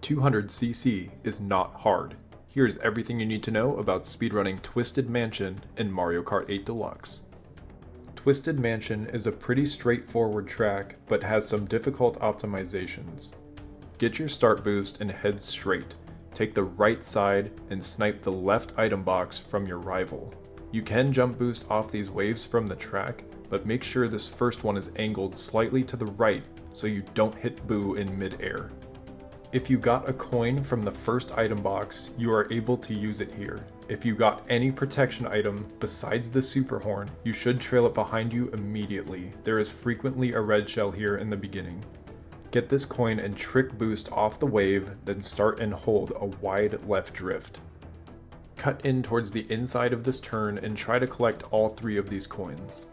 200cc is not hard. Here's everything you need to know about speedrunning Twisted Mansion in Mario Kart 8 Deluxe. Twisted Mansion is a pretty straightforward track, but has some difficult optimizations. Get your start boost and head straight. Take the right side and snipe the left item box from your rival. You can jump boost off these waves from the track, but make sure this first one is angled slightly to the right so you don't hit Boo in mid-air. If you got a coin from the first item box, you are able to use it here. If you got any protection item besides the super horn, you should trail it behind you immediately. There is frequently a red shell here in the beginning. Get this coin and trick boost off the wave, then start and hold a wide left drift. Cut in towards the inside of this turn and try to collect all 3 of these coins.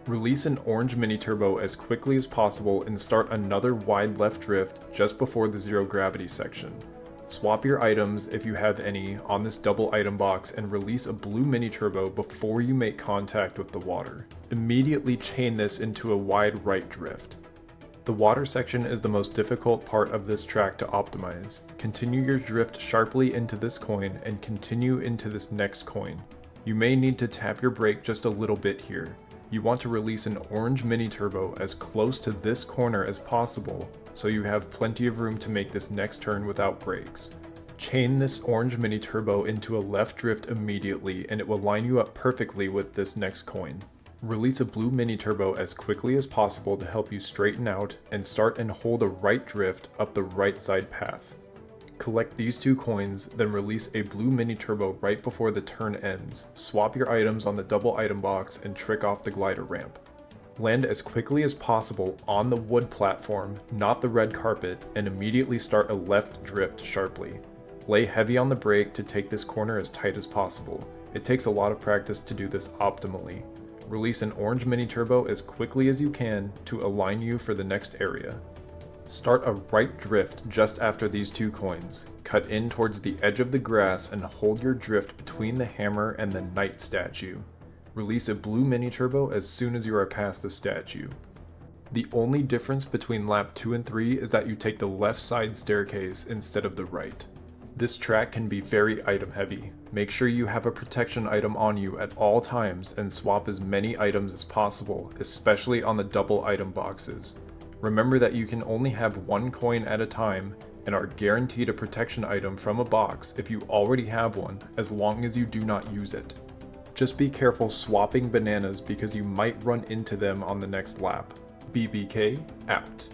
Release an orange mini turbo as quickly as possible and start another wide left drift just before the zero gravity section. Swap your items, if you have any, on this double item box and release a blue mini turbo before you make contact with the water. Immediately chain this into a wide right drift. The water section is the most difficult part of this track to optimize. Continue your drift sharply into this coin and continue into this next coin. You may need to tap your brake just a little bit here. You want to release an orange mini turbo as close to this corner as possible so you have plenty of room to make this next turn without brakes. Chain this orange mini turbo into a left drift immediately and it will line you up perfectly with this next coin. Release a blue mini turbo as quickly as possible to help you straighten out and start and hold a right drift up the right side path. Collect these 2 coins, then release a blue mini turbo right before the turn ends. Swap your items on the double item box and trick off the glider ramp. Land as quickly as possible on the wood platform, not the red carpet, and immediately start a left drift sharply. Lay heavy on the brake to take this corner as tight as possible. It takes a lot of practice to do this optimally. Release an orange mini turbo as quickly as you can to align you for the next area. Start a right drift just after these 2 coins. Cut in towards the edge of the grass and hold your drift between the hammer and the knight statue. Release a blue mini turbo as soon as you are past the statue. The only difference between lap 2 and 3 is that you take the left side staircase instead of the right. This track can be very item heavy. Make sure you have a protection item on you at all times and swap as many items as possible, especially on the double item boxes. Remember that you can only have 1 coin at a time and are guaranteed a protection item from a box if you already have one, as long as you do not use it. Just be careful swapping bananas because you might run into them on the next lap. BBK out.